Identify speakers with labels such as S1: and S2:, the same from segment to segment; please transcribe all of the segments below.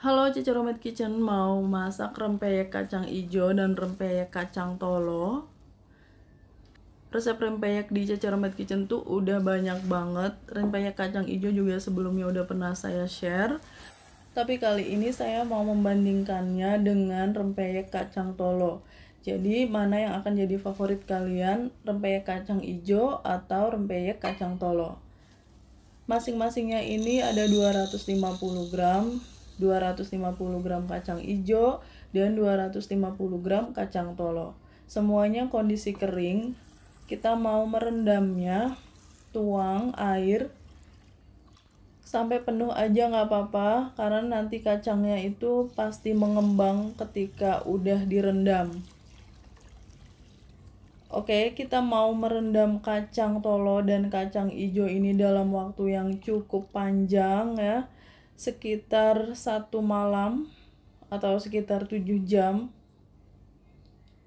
S1: Halo Cici Romet Kitchen, mau masak rempeyek kacang ijo dan rempeyek kacang tolo. Resep rempeyek di Cici Romet Kitchen tuh udah banyak banget. Rempeyek kacang ijo juga sebelumnya udah pernah saya share. Tapi kali ini saya mau membandingkannya dengan rempeyek kacang tolo. Jadi mana yang akan jadi favorit kalian, rempeyek kacang ijo atau rempeyek kacang tolo? Masing-masingnya ini ada 250 gram, 250 gram kacang ijo dan 250 gram kacang tolo. Semuanya kondisi kering. Kita mau merendamnya, tuang air sampai penuh aja nggak apa-apa, karena nanti kacangnya itu pasti mengembang ketika udah direndam. Oke, kita mau merendam kacang tolo dan kacang ijo ini dalam waktu yang cukup panjang ya, sekitar 1 malam atau sekitar 7 jam.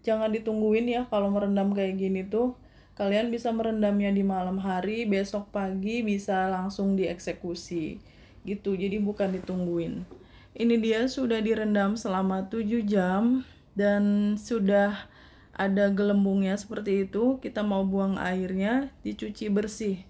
S1: Jangan ditungguin ya kalau merendam kayak gini tuh. Kalian bisa merendamnya di malam hari, besok pagi bisa langsung dieksekusi gitu, jadi bukan ditungguin. Ini dia sudah direndam selama 7 jam dan sudah ada gelembungnya seperti itu. Kita mau buang airnya, dicuci bersih.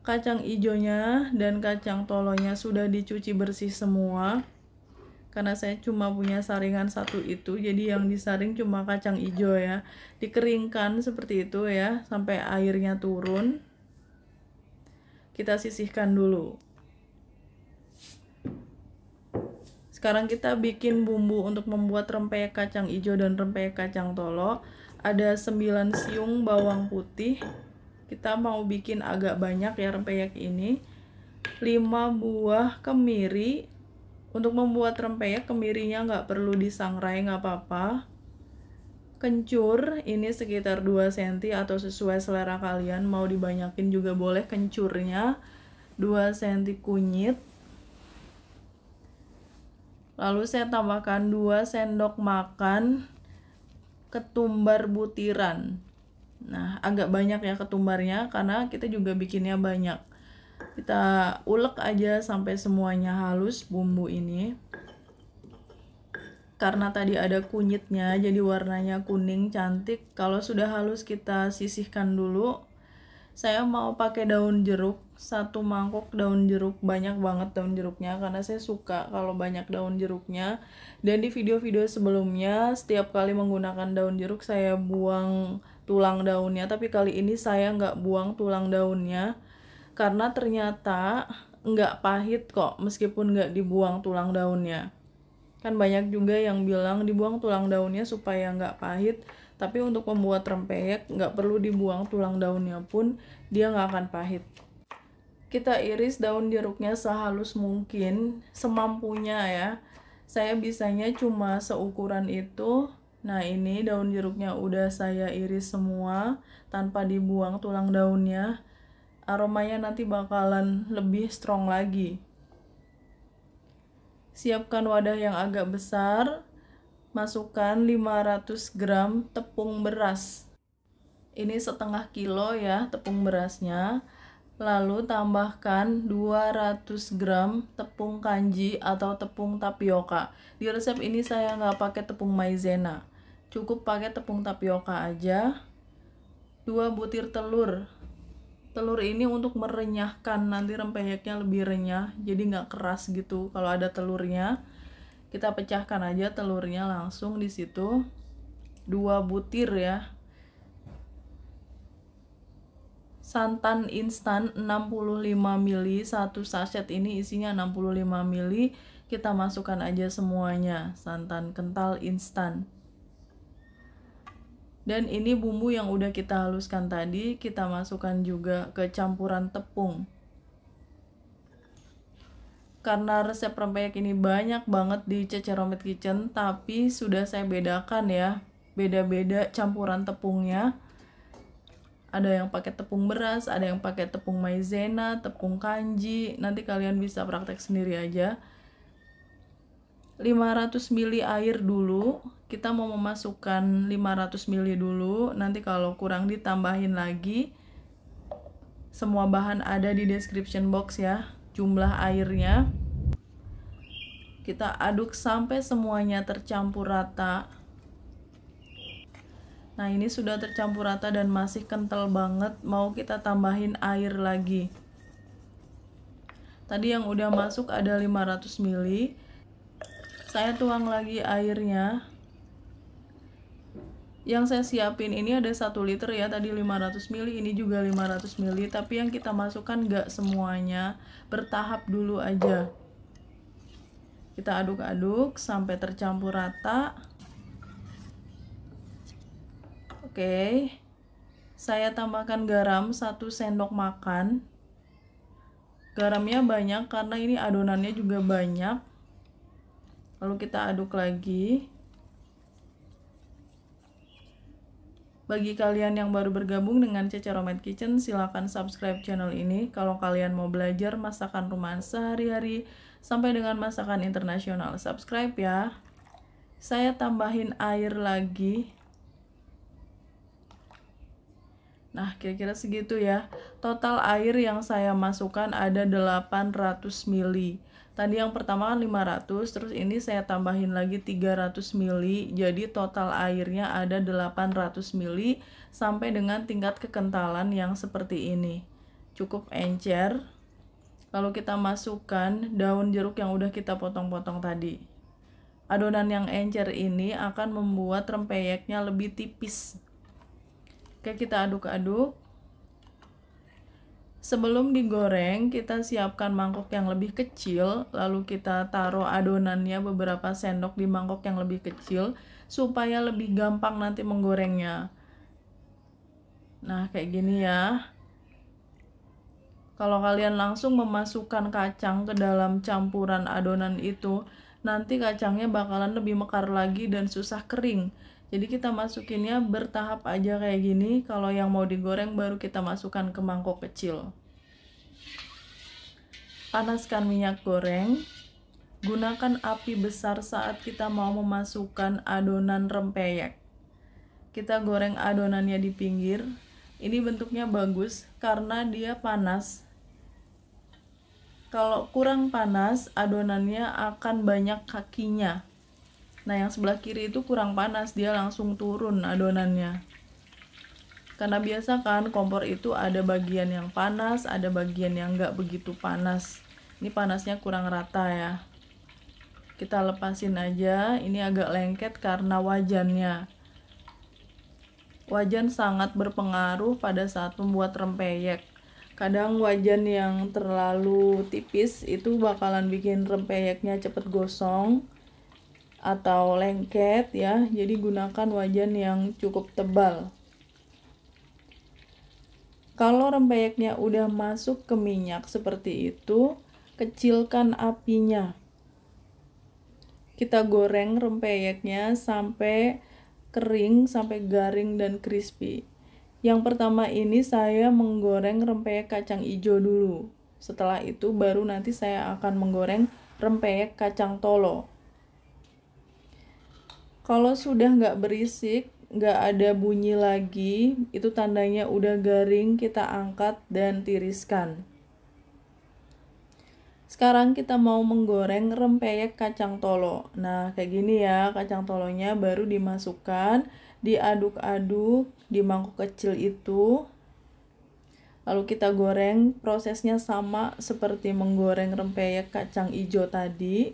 S1: Kacang ijonya dan kacang tolonya sudah dicuci bersih semua. Karena saya cuma punya saringan satu itu, jadi yang disaring cuma kacang ijo ya. Dikeringkan seperti itu ya, sampai airnya turun. Kita sisihkan dulu. Sekarang kita bikin bumbu untuk membuat rempeyek kacang ijo dan rempeyek kacang tolo. Ada 9 siung bawang putih. Kita mau bikin agak banyak ya rempeyek ini. 5 buah kemiri. Untuk membuat rempeyek, kemirinya nggak perlu disangrai, nggak apa-apa. Kencur, ini sekitar 2 cm atau sesuai selera kalian. Mau dibanyakin juga boleh kencurnya. 2 cm kunyit. Lalu saya tambahkan 2 sendok makan ketumbar butiran. Nah, agak banyak ya ketumbarnya karena kita juga bikinnya banyak. Kita ulek aja sampai semuanya halus bumbu ini. Karena tadi ada kunyitnya, jadi warnanya kuning cantik. Kalau sudah halus kita sisihkan dulu. Saya mau pakai daun jeruk, 1 mangkok daun jeruk, banyak banget daun jeruknya karena saya suka kalau banyak daun jeruknya. Dan di video-video sebelumnya setiap kali menggunakan daun jeruk saya buang tulang daunnya, tapi kali ini saya nggak buang tulang daunnya karena ternyata nggak pahit kok meskipun nggak dibuang tulang daunnya. Kan banyak juga yang bilang dibuang tulang daunnya supaya nggak pahit, tapi untuk membuat rempeyek nggak perlu dibuang tulang daunnya pun dia nggak akan pahit. Kita iris daun jeruknya sehalus mungkin, semampunya ya. Saya bisanya cuma seukuran itu. Nah, ini daun jeruknya udah saya iris semua tanpa dibuang tulang daunnya. Aromanya nanti bakalan lebih strong lagi. Siapkan wadah yang agak besar. Masukkan 500 gram tepung beras. Ini setengah kilo ya tepung berasnya. Lalu tambahkan 200 gram tepung kanji atau tepung tapioka. Di resep ini saya nggak pakai tepung maizena. Cukup pakai tepung tapioka aja. 2 butir telur. Telur ini untuk merenyahkan, nanti rempeyeknya lebih renyah, jadi nggak keras gitu kalau ada telurnya. Kita pecahkan aja telurnya langsung di situ. 2 butir ya. Santan instan 65 ml, 1 sachet ini isinya 65 ml. Kita masukkan aja semuanya, santan kental instan. Dan ini bumbu yang udah kita haluskan tadi, kita masukkan juga ke campuran tepung. Karena resep rempeyek ini banyak banget di Cici Romet Kitchen, tapi sudah saya bedakan ya, beda-beda campuran tepungnya. Ada yang pakai tepung beras, ada yang pakai tepung maizena, tepung kanji. Nanti kalian bisa praktek sendiri aja. 500 ml air dulu. Kita mau memasukkan 500 ml dulu. Nanti kalau kurang ditambahin lagi. Semua bahan ada di description box ya, jumlah airnya. Kita aduk sampai semuanya tercampur rata. Nah, ini sudah tercampur rata dan masih kental banget. Mau kita tambahin air lagi. Tadi yang udah masuk ada 500 ml. Saya tuang lagi airnya. Yang saya siapin ini ada 1 liter ya, tadi 500 ml, ini juga 500 ml, tapi yang kita masukkan gak semuanya, bertahap dulu aja. Kita aduk-aduk sampai tercampur rata. Oke, saya tambahkan garam 1 sendok makan. Garamnya banyak karena ini adonannya juga banyak. Lalu kita aduk lagi. Bagi kalian yang baru bergabung dengan Cece Romance Kitchen, silahkan subscribe channel ini kalau kalian mau belajar masakan rumahan sehari-hari sampai dengan masakan internasional. Subscribe ya. Saya tambahin air lagi. Nah, kira-kira segitu ya. Total air yang saya masukkan ada 800 ml. Tadi yang pertama kan 500, terus ini saya tambahin lagi 300 ml. Jadi total airnya ada 800 ml sampai dengan tingkat kekentalan yang seperti ini. Cukup encer. Lalu kita masukkan daun jeruk yang udah kita potong-potong tadi. Adonan yang encer ini akan membuat rempeyeknya lebih tipis. Oke, kita aduk-aduk. Sebelum digoreng, kita siapkan mangkok yang lebih kecil, lalu kita taruh adonannya beberapa sendok di mangkok yang lebih kecil, supaya lebih gampang nanti menggorengnya. Nah, kayak gini ya. Kalau kalian langsung memasukkan kacang ke dalam campuran adonan itu, nanti kacangnya bakalan lebih mekar lagi dan susah kering. Jadi kita masukinnya bertahap aja kayak gini. Kalau yang mau digoreng baru kita masukkan ke mangkok kecil. Panaskan minyak goreng. Gunakan api besar saat kita mau memasukkan adonan rempeyek. Kita goreng adonannya di pinggir. Ini bentuknya bagus karena dia panas. Kalau kurang panas, adonannya akan banyak kakinya. Nah, yang sebelah kiri itu kurang panas, dia langsung turun adonannya. Karena biasa kan kompor itu ada bagian yang panas, ada bagian yang nggak begitu panas. Ini panasnya kurang rata ya. Kita lepasin aja, ini agak lengket karena wajannya. Wajan sangat berpengaruh pada saat membuat rempeyek. Kadang wajan yang terlalu tipis itu bakalan bikin rempeyeknya cepet gosong atau lengket ya. Jadi gunakan wajan yang cukup tebal. Kalau rempeyeknya udah masuk ke minyak seperti itu, kecilkan apinya. Kita goreng rempeyeknya sampai kering, sampai garing dan crispy. Yang pertama ini saya menggoreng rempeyek kacang hijau dulu. Setelah itu baru nanti saya akan menggoreng rempeyek kacang tolo. Kalau sudah nggak berisik, nggak ada bunyi lagi, itu tandanya udah garing, kita angkat dan tiriskan. Sekarang kita mau menggoreng rempeyek kacang tolo. Nah, kayak gini ya, kacang tolonya baru dimasukkan, diaduk-aduk di mangkok kecil itu. Lalu kita goreng, prosesnya sama seperti menggoreng rempeyek kacang hijau tadi.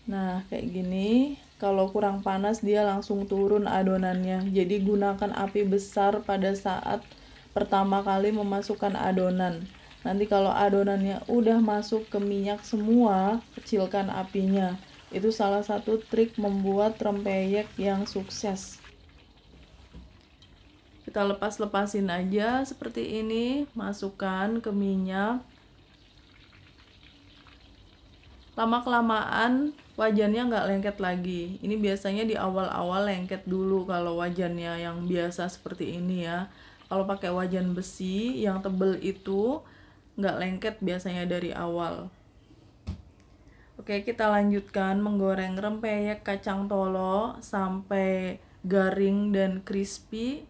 S1: Nah, kayak gini. Kalau kurang panas dia langsung turun adonannya. Jadi gunakan api besar pada saat pertama kali memasukkan adonan. Nanti kalau adonannya udah masuk ke minyak semua, kecilkan apinya. Itu salah satu trik membuat rempeyek yang sukses. Kita lepas-lepasin aja seperti ini, masukkan ke minyak. Lama-kelamaan wajannya nggak lengket lagi. Ini biasanya di awal-awal lengket dulu kalau wajannya yang biasa seperti ini ya. Kalau pakai wajan besi yang tebel itu nggak lengket biasanya dari awal. Oke, kita lanjutkan menggoreng rempeyek kacang tolo sampai garing dan crispy.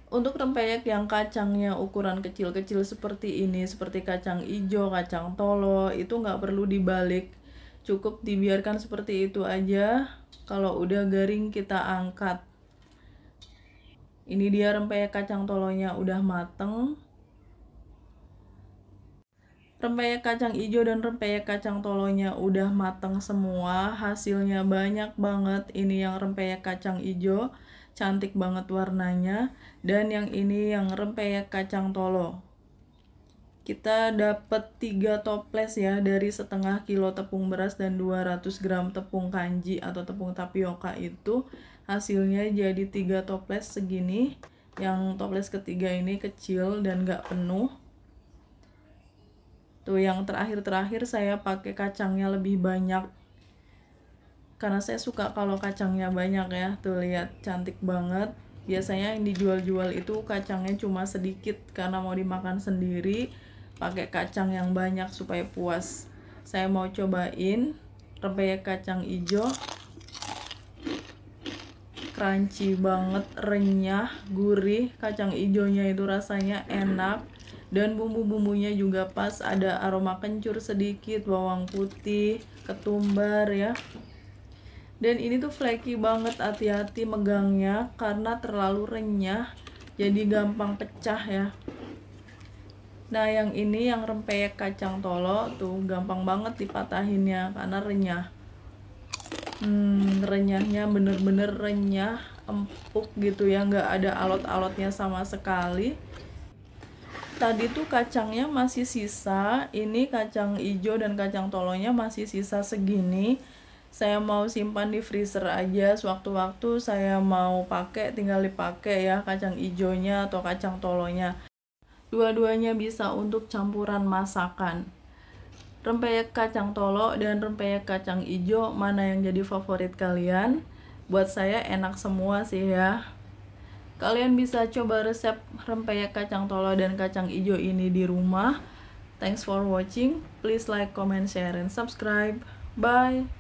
S1: Untuk rempeyek yang kacangnya ukuran kecil-kecil seperti ini, seperti kacang ijo, kacang tolo, itu nggak perlu dibalik. Cukup dibiarkan seperti itu aja. Kalau udah garing kita angkat. Ini dia rempeyek kacang tolonya udah mateng. Rempeyek kacang ijo dan rempeyek kacang tolonya udah mateng semua. Hasilnya banyak banget. Ini yang rempeyek kacang ijo, cantik banget warnanya. Dan yang ini yang rempeyek kacang tolo. Kita dapat 3 toples ya, dari setengah kilo tepung beras dan 200 gram tepung kanji atau tepung tapioka itu. Hasilnya jadi 3 toples segini. Yang toples ketiga ini kecil dan gak penuh. Tuh yang terakhir saya pakai kacangnya lebih banyak. Karena saya suka kalau kacangnya banyak ya. Tuh lihat, cantik banget. Biasanya yang dijual-jual itu kacangnya cuma sedikit karena mau dimakan sendiri. Pakai kacang yang banyak supaya puas. Saya mau cobain rempeyek kacang ijo. Crunchy banget, renyah, gurih. Kacang ijonya itu rasanya enak. Dan bumbu-bumbunya juga pas, ada aroma kencur sedikit, bawang putih, ketumbar ya. Dan ini tuh flaky banget, hati-hati megangnya karena terlalu renyah, jadi gampang pecah ya. Nah yang ini yang rempeyek kacang tolo tuh gampang banget dipatahinnya karena renyah. Renyahnya bener-bener renyah, empuk gitu ya, nggak ada alot-alotnya sama sekali. Tadi tuh kacangnya masih sisa, ini kacang ijo dan kacang tolonya masih sisa segini. Saya mau simpan di freezer aja, sewaktu-waktu saya mau pakai tinggal dipakai ya, kacang ijonya atau kacang tolonya. Dua-duanya bisa untuk campuran masakan. Rempeyek kacang tolo dan rempeyek kacang ijo mana yang jadi favorit kalian? Buat saya enak semua sih ya. Kalian bisa coba resep rempeyek kacang tolo dan kacang ijo ini di rumah. Thanks for watching. Please like, comment, share, and subscribe. Bye.